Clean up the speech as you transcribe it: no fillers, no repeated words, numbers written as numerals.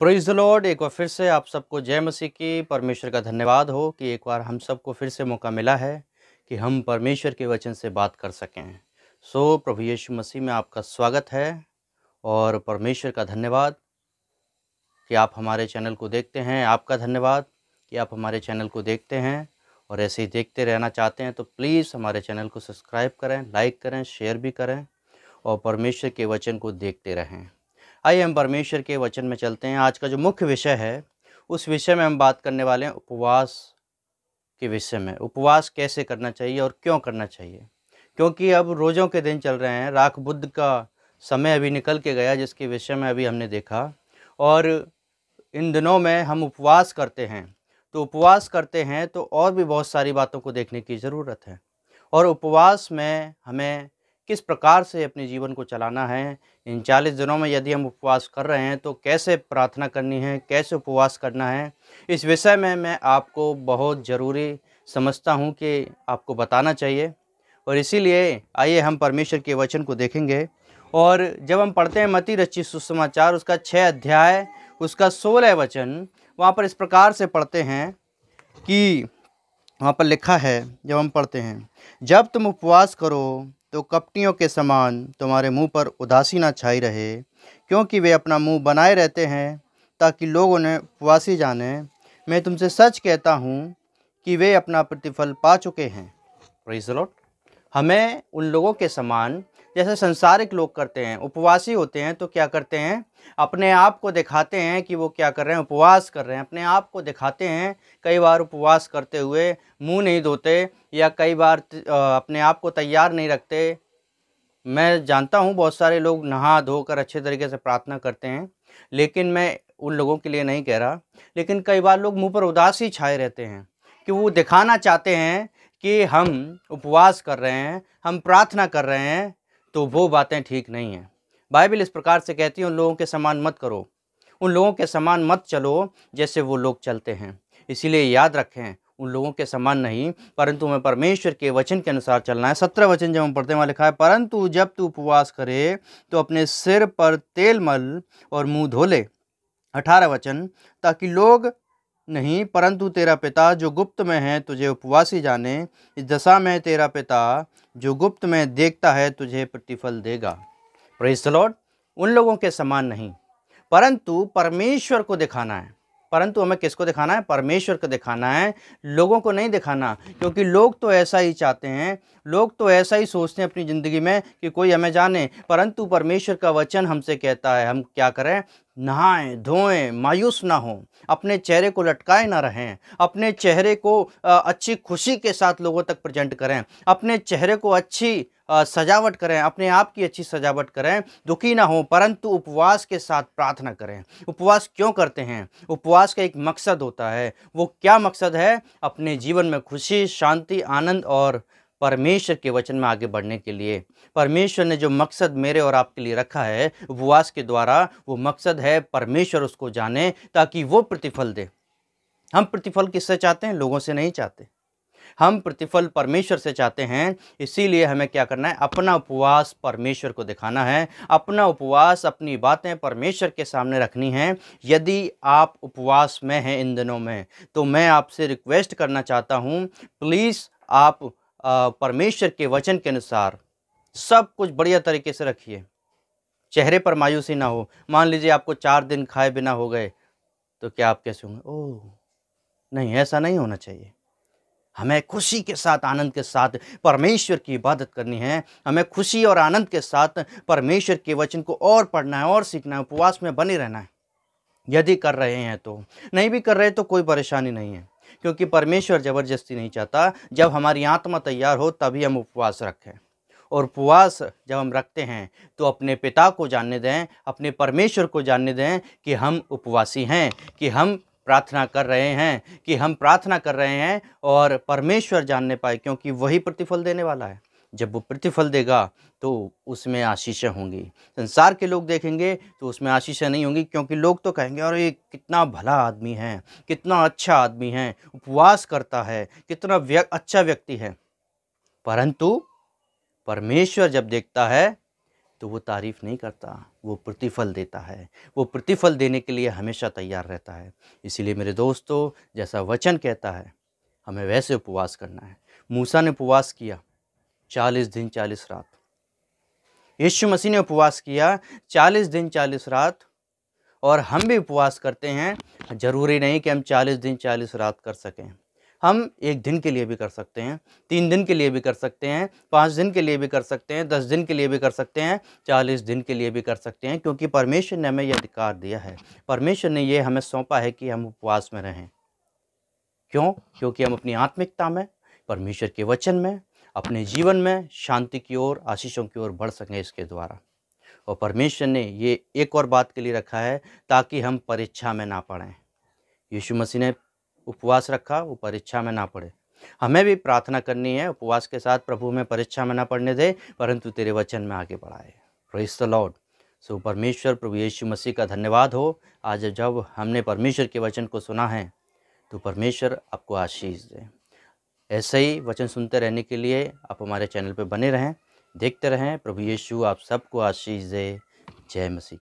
Praise the Lord. एक बार फिर से आप सबको जय मसीह की। परमेश्वर का धन्यवाद हो कि एक बार हम सबको फिर से मौका मिला है कि हम परमेश्वर के वचन से बात कर सकें। प्रभु यीशु मसीह में आपका स्वागत है और परमेश्वर का धन्यवाद कि आप हमारे चैनल को देखते हैं। आपका धन्यवाद कि आप हमारे चैनल को देखते हैं और ऐसे ही देखते रहना चाहते हैं तो प्लीज़ हमारे चैनल को सब्सक्राइब करें, लाइक करें, शेयर भी करें और परमेश्वर के वचन को देखते रहें। आइए हम परमेश्वर के वचन में चलते हैं। आज का जो मुख्य विषय है उस विषय में हम बात करने वाले हैं उपवास के विषय में। उपवास कैसे करना चाहिए और क्यों करना चाहिए, क्योंकि अब रोज़ों के दिन चल रहे हैं। राख बुद्ध का समय अभी निकल के गया जिसके विषय में अभी हमने देखा, और इन दिनों में हम उपवास करते हैं। तो उपवास करते हैं तो और भी बहुत सारी बातों को देखने की ज़रूरत है, और उपवास में हमें किस प्रकार से अपने जीवन को चलाना है। इन 40 दिनों में यदि हम उपवास कर रहे हैं तो कैसे प्रार्थना करनी है, कैसे उपवास करना है, इस विषय में मैं आपको बहुत ज़रूरी समझता हूँ कि आपको बताना चाहिए। और इसीलिए आइए हम परमेश्वर के वचन को देखेंगे। और जब हम पढ़ते हैं मत्ती रचित सुसमाचार उसका 6 अध्याय उसका 16 वचन, वहाँ पर इस प्रकार से पढ़ते हैं कि वहाँ पर लिखा है, जब हम पढ़ते हैं, जब तुम उपवास करो तो कपटियों के समान तुम्हारे मुंह पर उदासी ना छाई रहे, क्योंकि वे अपना मुंह बनाए रहते हैं ताकि लोग उन्हें उपवासी जाने। मैं तुमसे सच कहता हूँ कि वे अपना प्रतिफल पा चुके हैं। Praise the Lord. हमें उन लोगों के समान, जैसे संसारिक लोग करते हैं, उपवासी होते हैं तो क्या करते हैं, अपने आप को दिखाते हैं कि वो क्या कर रहे हैं, उपवास कर रहे हैं। अपने आप को दिखाते हैं। कई बार उपवास करते हुए मुंह नहीं धोते, या कई बार अपने आप को तैयार नहीं रखते। मैं जानता हूँ बहुत सारे लोग नहा धोकर अच्छे तरीके से प्रार्थना करते हैं, लेकिन मैं उन लोगों के लिए नहीं कह रहा। लेकिन कई बार लोग मुंह पर उदासी छाए रहते हैं कि वो दिखाना चाहते हैं कि हम उपवास कर रहे हैं, हम प्रार्थना कर रहे हैं। तो वो बातें ठीक नहीं हैं। बाइबल इस प्रकार से कहती है, उन लोगों के समान मत करो, उन लोगों के समान मत चलो जैसे वो लोग चलते हैं। इसीलिए याद रखें, उन लोगों के समान नहीं, परंतु हमें परमेश्वर के वचन के अनुसार चलना है। 17 वचन जब हम पढ़ते हैं, वहाँ लिखा है, परंतु जब तू उपवास करे तो अपने सिर पर तेल मल और मुंह धो ले। 18 वचन, ताकि लोग नहीं परंतु तेरा पिता जो गुप्त में है तुझे उपवासी जाने। इस दशा में तेरा पिता जो गुप्त में देखता है तुझे प्रतिफल देगा। Praise the Lord. उन लोगों के समान नहीं, परंतु परमेश्वर को दिखाना है। परंतु हमें किसको दिखाना है? परमेश्वर को दिखाना है, लोगों को नहीं दिखाना। क्योंकि लोग तो ऐसा ही चाहते हैं, लोग तो ऐसा ही सोचते हैं अपनी ज़िंदगी में कि कोई हमें जाने। परंतु परमेश्वर का वचन हमसे कहता है हम क्या करें? नहाएं धोएं, मायूस ना हों, अपने चेहरे को लटकाए ना रहें, अपने चेहरे को अच्छी खुशी के साथ लोगों तक प्रेजेंट करें, अपने चेहरे को अच्छी सजावट करें, अपने आप की अच्छी सजावट करें, दुखी ना हो, परंतु उपवास के साथ प्रार्थना करें। उपवास क्यों करते हैं? उपवास का एक मकसद होता है। वो क्या मकसद है? अपने जीवन में खुशी, शांति, आनंद और परमेश्वर के वचन में आगे बढ़ने के लिए। परमेश्वर ने जो मकसद मेरे और आपके लिए रखा है उपवास के द्वारा, वो मकसद है परमेश्वर उसको जाने ताकि वो प्रतिफल दे। हम प्रतिफल किससे चाहते हैं? लोगों से नहीं चाहते। हम प्रतिफल परमेश्वर से चाहते हैं। इसीलिए हमें क्या करना है? अपना उपवास परमेश्वर को दिखाना है। अपना उपवास, अपनी बातें परमेश्वर के सामने रखनी है। यदि आप उपवास में हैं इन दिनों में, तो मैं आपसे रिक्वेस्ट करना चाहता हूँ, प्लीज़ आप परमेश्वर के वचन के अनुसार सब कुछ बढ़िया तरीके से रखिए। चेहरे पर मायूसी ना हो। मान लीजिए आपको 4 दिन खाए बिना हो गए, तो क्या आप कैसे होंगे? ओह नहीं, ऐसा नहीं होना चाहिए। हमें खुशी के साथ, आनंद के साथ परमेश्वर की इबादत करनी है। हमें खुशी और आनंद के साथ परमेश्वर के वचन को और पढ़ना है और सीखना है। उपवास में बने रहना है। यदि कर रहे हैं तो, नहीं भी कर रहे तो कोई परेशानी नहीं है, क्योंकि परमेश्वर ज़बरदस्ती नहीं चाहता। जब हमारी आत्मा तैयार हो तभी हम उपवास रखें। और उपवास जब हम रखते हैं तो अपने पिता को जानने दें, अपने परमेश्वर को जानने दें कि हम उपवासी हैं, कि हम प्रार्थना कर रहे हैं, कि हम प्रार्थना कर रहे हैं, और परमेश्वर जानने पाए, क्योंकि वही प्रतिफल देने वाला है। जब वो प्रतिफल देगा तो उसमें आशीषें होंगी। संसार के लोग देखेंगे तो उसमें आशीषें नहीं होंगी, क्योंकि लोग तो कहेंगे अरे कितना भला आदमी है, कितना अच्छा आदमी है, उपवास करता है, कितना अच्छा व्यक्ति है। परंतु परमेश्वर जब देखता है तो वो तारीफ़ नहीं करता, वो प्रतिफल देता है। वो प्रतिफल देने के लिए हमेशा तैयार रहता है। इसीलिए मेरे दोस्तों, जैसा वचन कहता है, हमें वैसे उपवास करना है। मूसा ने उपवास किया 40 दिन 40 रात। यीशु मसीह ने उपवास किया 40 दिन 40 रात, और हम भी उपवास करते हैं। ज़रूरी नहीं कि हम 40 दिन 40 रात कर सकें। हम 1 दिन के लिए भी कर सकते हैं, 3 दिन के लिए भी कर सकते हैं, 5 दिन के लिए भी कर सकते हैं, 10 दिन के लिए भी कर सकते हैं, 40 दिन के लिए भी कर सकते हैं, क्योंकि परमेश्वर ने हमें ये अधिकार दिया है। परमेश्वर ने ये हमें सौंपा है कि हम उपवास में रहें। क्यों? क्योंकि हम अपनी आत्मिकता में, परमेश्वर के वचन में, अपने जीवन में शांति की ओर, आशीषों की ओर बढ़ सकें इसके द्वारा। और परमेश्वर ने ये एक और बात के लिए रखा है, ताकि हम परीक्षा में ना पड़ें। यीशु मसीह ने उपवास रखा, वो परीक्षा में ना पड़े। हमें भी प्रार्थना करनी है उपवास के साथ, प्रभु हमें परीक्षा में ना पड़ने दे, परंतु तेरे वचन में आगे बढ़ाए। Praise the Lord. सो परमेश्वर प्रभु यीशु मसीह का धन्यवाद हो। आज जब हमने परमेश्वर के वचन को सुना है, तो परमेश्वर आपको आशीष दे। ऐसे ही वचन सुनते रहने के लिए आप हमारे चैनल पे बने रहें, देखते रहें। प्रभु यीशु आप सबको आशीष दे। जय मसीह।